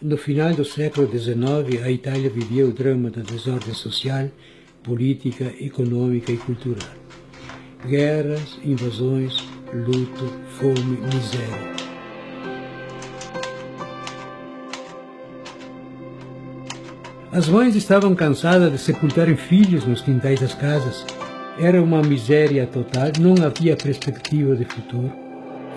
No final do século XIX, a Itália vivia o drama da desordem social, política, econômica e cultural. Guerras, invasões, luto, fome, miséria. As mães estavam cansadas de sepultarem filhos nos quintais das casas. Era uma miséria total, não havia perspectiva de futuro.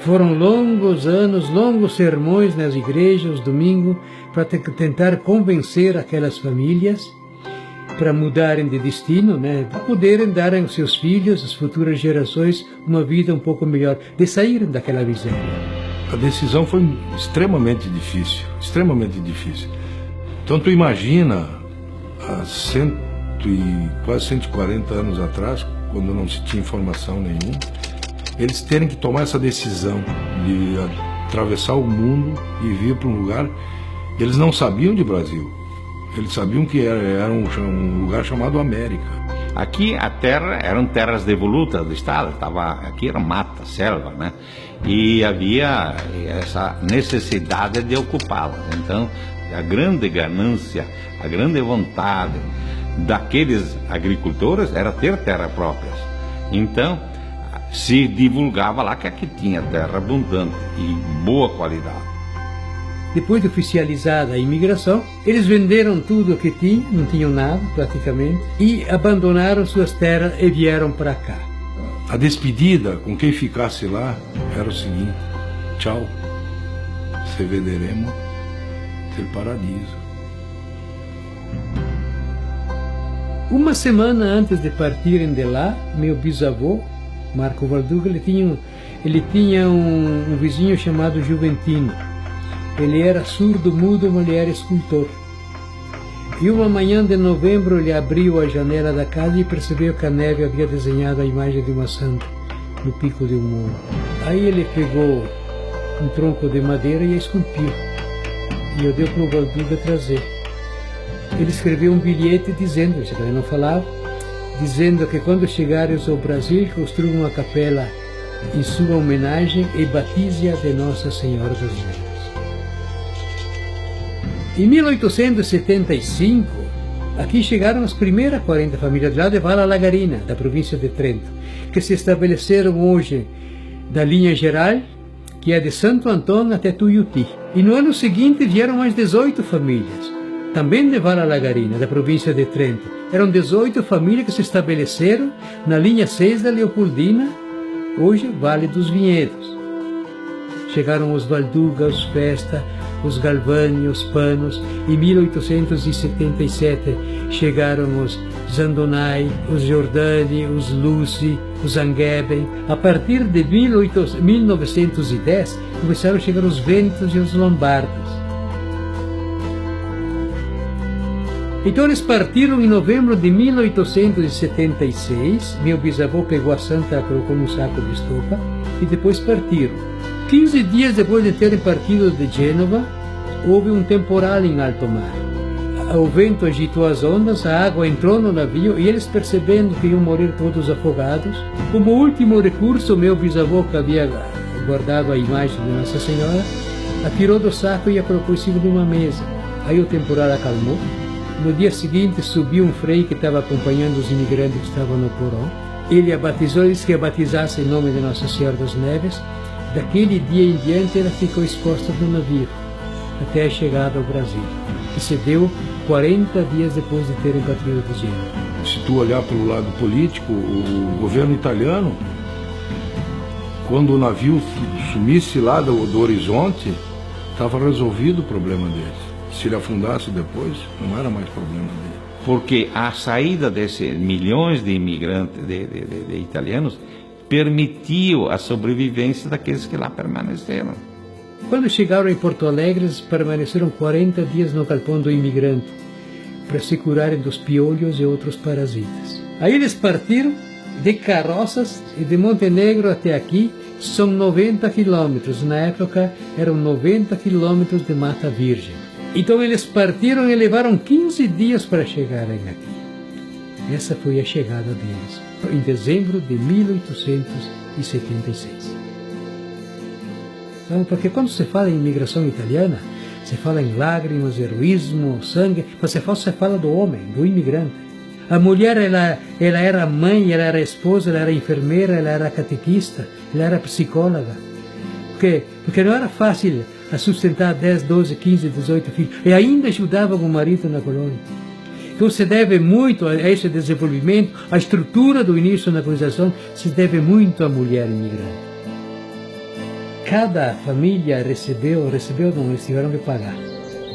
Foram longos anos, longos sermões nas igrejas, domingo, para tentar convencer aquelas famílias para mudarem de destino, para poderem dar aos seus filhos, às futuras gerações, uma vida um pouco melhor, de saírem daquela miséria. A decisão foi extremamente difícil. Então tu imagina, há quase 140 anos atrás, quando não se tinha informação nenhuma, eles terem que tomar essa decisão de atravessar o mundo e vir para um lugar. Eles não sabiam de Brasil, eles sabiam que era um lugar chamado América. Aqui a terra eram terras devolutas do Estado, aqui era mata, selva, né? E havia essa necessidade de ocupá-las. Então, a grande ganância, a grande vontade daqueles agricultores era ter terra própria. Então, se divulgava lá que aqui tinha terra abundante e boa qualidade. Depois de oficializada a imigração, eles venderam tudo o que tinham, não tinham nada praticamente, e abandonaram suas terras e vieram para cá. A despedida com quem ficasse lá era o seguinte: tchau, se vederemo del paradiso. Uma semana antes de partirem de lá, meu bisavô, Marco Valduga, ele tinha um vizinho chamado Juventino. Ele era surdo, mudo, mas ele era escultor. E uma manhã de novembro ele abriu a janela da casa e percebeu que a neve havia desenhado a imagem de uma santa no pico de um morro. Aí ele pegou um tronco de madeira e a esculpiu. E eu dei para o Valduga trazer. Ele escreveu um bilhete dizendo, isso ele não falava, dizendo que quando chegares ao Brasil, construam uma capela em sua homenagem e batize-a de Nossa Senhora das Neves. Em 1875, aqui chegaram as primeiras 40 famílias de lá de Vala Lagarina, da província de Trento, que se estabeleceram hoje da linha geral, que é de Santo Antônio até Tuiuti. E no ano seguinte vieram mais 18 famílias, também de Vala Lagarina, da província de Trento. Eram 18 famílias que se estabeleceram na linha 6 da Leopoldina, hoje Vale dos Vinhedos. Chegaram os Valduga, os Festa, os Galvani, os Panos. Em 1877 chegaram os Zandonai, os Giordani, os Luci, os Angheben. A partir de 1910 começaram a chegar os Ventos e os Lombardos. Então eles partiram em novembro de 1876. Meu bisavô pegou a santa, colocou num saco de estopa e depois partiram. 15 dias depois de terem partido de Gênova, houve um temporal em alto mar. O vento agitou as ondas, a água entrou no navio e eles, percebendo que iam morrer todos afogados, como último recurso, meu bisavô, que havia guardado a imagem de Nossa Senhora, a tirou do saco e a colocou em cima de uma mesa. Aí o temporal acalmou. No dia seguinte subiu um frei que estava acompanhando os imigrantes que estavam no porão. Ele a batizou, ele disse que a batizasse em nome de Nossa Senhora das Neves. Daquele dia em diante ela ficou exposta no navio, até a chegada ao Brasil, que se deu 40 dias depois de terem partido de Gênova. Se tu olhar pelo lado político, o governo italiano, quando o navio sumisse lá do horizonte, estava resolvido o problema deles. Se ele afundasse depois, não era mais problema dele. Porque a saída desses milhões de imigrantes, de italianos, permitiu a sobrevivência daqueles que lá permaneceram. Quando chegaram em Porto Alegre, eles permaneceram 40 dias no galpão do imigrante, para se curarem dos piolhos e outros parasitas. Aí eles partiram de carroças e de Montenegro até aqui, são 90 quilômetros. Na época eram 90 quilômetros de mata virgem. Então eles partiram e levaram 15 dias para chegarem aqui. Essa foi a chegada deles, em dezembro de 1876. Então, porque quando se fala em imigração italiana, Se fala em lágrimas, heroísmo, sangue, mas se fala do homem, do imigrante. A mulher, ela era mãe, ela era esposa, ela era enfermeira, ela era catequista, ela era psicóloga. Porque não era fácil sustentar 10, 12, 15, 18 filhos. E ainda ajudava o marido na colônia. Então se deve muito a esse desenvolvimento, a estrutura do início da colonização se deve muito à mulher imigrante. Cada família recebeu não, eles tiveram que pagar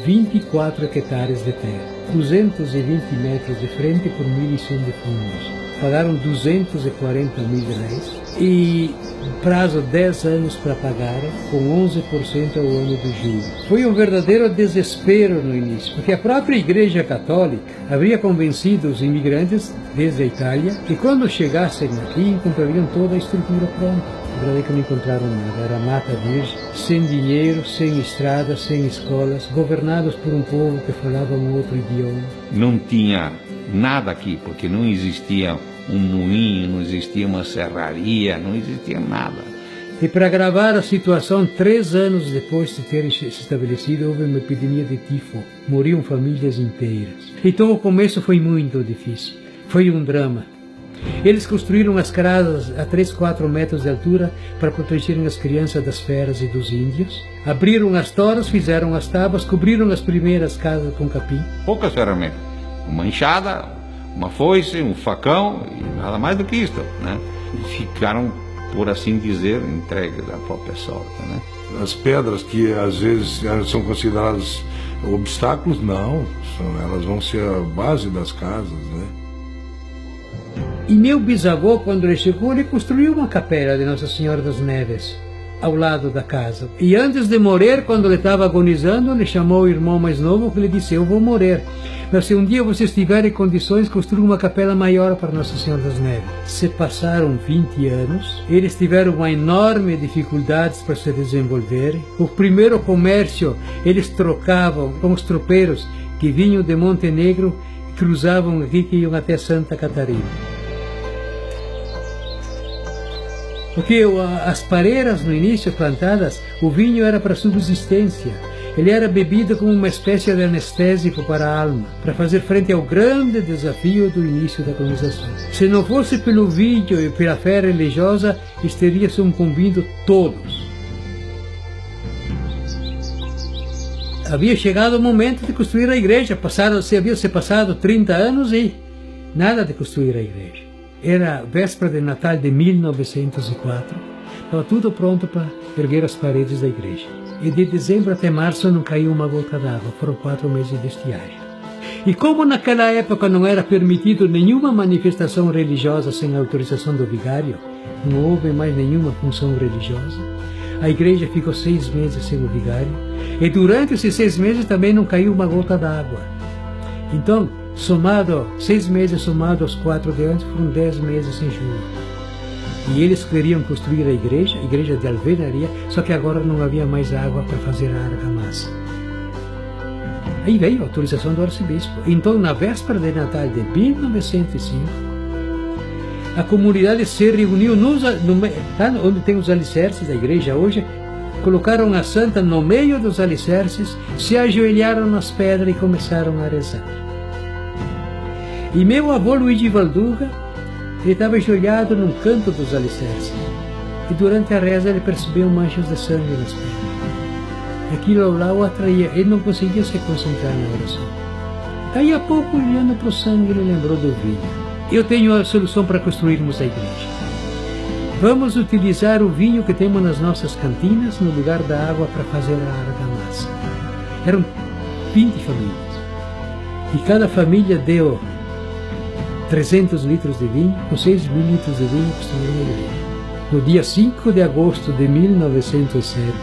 24 hectares de terra, 220 metros de frente por 1.100 de fundos. Pagaram 240 mil reais e prazo 10 anos para pagar, com 11% ao ano de juros. Foi um verdadeiro desespero no início, porque a própria Igreja Católica havia convencido os imigrantes desde a Itália que quando chegassem aqui encontrariam toda a estrutura pronta. A verdade é que não encontraram nada, era mata virgem, sem dinheiro, sem estradas, sem escolas, governados por um povo que falava um outro idioma. Não tinha nada aqui, porque não existia um moinho, não existia uma serraria, não existia nada. E para agravar a situação, 3 anos depois de terem se estabelecido, houve uma epidemia de tifo. Moriam famílias inteiras. Então o começo foi muito difícil, foi um drama. Eles construíram as casas a 3, 4 metros de altura para protegerem as crianças das feras e dos índios. Abriram as toras, fizeram as tábuas, cobriram as primeiras casas com capim. Poucas ferramentas. Uma enxada, uma foice, um facão e nada mais do que isso, né? E ficaram, por assim dizer, entregues à própria sorte, né? As pedras que às vezes são consideradas obstáculos, não. Elas vão ser a base das casas, né? E meu bisavô, quando ele chegou, ele construiu uma capela de Nossa Senhora das Neves ao lado da casa. E antes de morrer, quando ele estava agonizando, ele chamou o irmão mais novo que lhe disse: eu vou morrer, mas se um dia vocês tiverem condições, construam uma capela maior para Nossa Senhora das Neves. Se passaram 20 anos, eles tiveram uma enorme dificuldades para se desenvolverem. O primeiro comércio eles trocavam com os tropeiros que vinham de Montenegro e cruzavam aqui, que iam até Santa Catarina. Porque as pareiras no início plantadas, o vinho era para subsistência. Ele era bebido como uma espécie de anestésico para a alma, para fazer frente ao grande desafio do início da colonização. Se não fosse pelo vinho e pela fé religiosa, eles teriam sucumbido todos. Havia chegado o momento de construir a igreja. Havia se passado 30 anos e nada de construir a igreja. Era véspera de Natal de 1904, estava tudo pronto para erguer as paredes da igreja. E de dezembro até março não caiu uma gota d'água, foram 4 meses de estiagem. E como naquela época não era permitido nenhuma manifestação religiosa sem autorização do vigário, não houve mais nenhuma função religiosa, a igreja ficou 6 meses sem o vigário, e durante esses 6 meses também não caiu uma gota d'água. Então, 6 meses somado aos 4 de antes, foram 10 meses sem chuva. E eles queriam construir a igreja de alvenaria, só que agora não havia mais água para fazer a argamassa. Aí veio a autorização do arcebispo. Então, na véspera de Natal de 1905, a comunidade se reuniu onde tem os alicerces da igreja hoje, colocaram a santa no meio dos alicerces, se ajoelharam nas pedras e começaram a rezar. E meu avô Luigi Valduga, ele estava ajoelhado num canto dos alicerces. E durante a reza ele percebeu manchas de sangue nas pedras. Aquilo lá o atraía, ele não conseguia se concentrar na oração. Daí a pouco, olhando para o sangue, ele lembrou do vinho. Eu tenho a solução para construirmos a igreja. Vamos utilizar o vinho que temos nas nossas cantinas no lugar da água para fazer a argamassa. Eram 20 famílias. E cada família deu 300 litros de vinho, com 6 mil litros de vinho construíram a igreja. No dia 5 de agosto de 1907,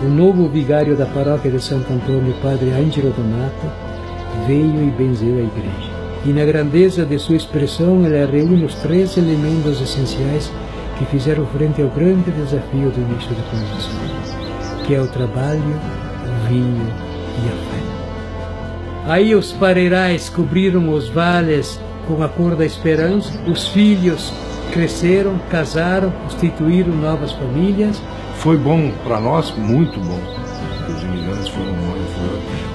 o novo vigário da paróquia de Santo Antônio, padre Angelo Donato, veio e benzeu a igreja. E na grandeza de sua expressão, ela reúne os 3 elementos essenciais que fizeram frente ao grande desafio do início da colonização, que é o trabalho, o vinho e a fé. Aí os pareirais cobriram os vales com a cor da esperança, os filhos cresceram, casaram, constituíram novas famílias. Foi bom para nós, muito bom. Os imigrantes foi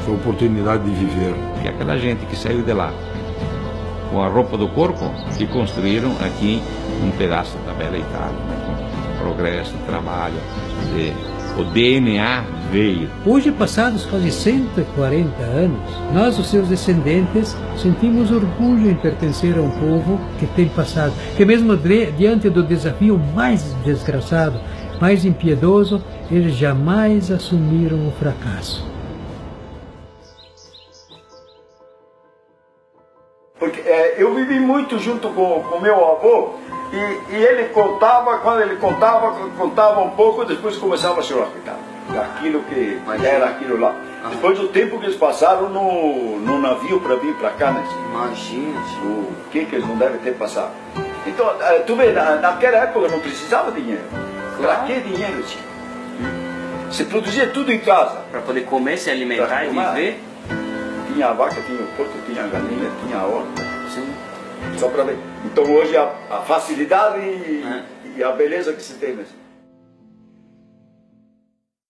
a oportunidade de viver. E aquela gente que saiu de lá com a roupa do corpo e construíram aqui um pedaço da bela Itália, né? Com progresso, trabalho, o DNA veio. Hoje, passados quase 140 anos, nós, os seus descendentes, sentimos orgulho em pertencer a um povo que tem passado, que mesmo diante do desafio mais desgraçado, mais impiedoso, eles jamais assumiram o fracasso. Porque eu vivi muito junto com meu avô e ele contava, quando ele contava um pouco, depois começava a chorar, aquilo que era aquilo lá. Depois do tempo que eles passaram no navio para vir para cá, né? Imagina. O que eles não devem ter passado. Então, tu vê, naquela época não precisava de dinheiro. Para que dinheiro tinha? Se produzia tudo em casa. Para poder comer, se alimentar e viver. Tinha a vaca, tinha o porco, tinha a galinha, tinha a horta. Sim. Só para ver. Então hoje a facilidade e a beleza que se tem mesmo.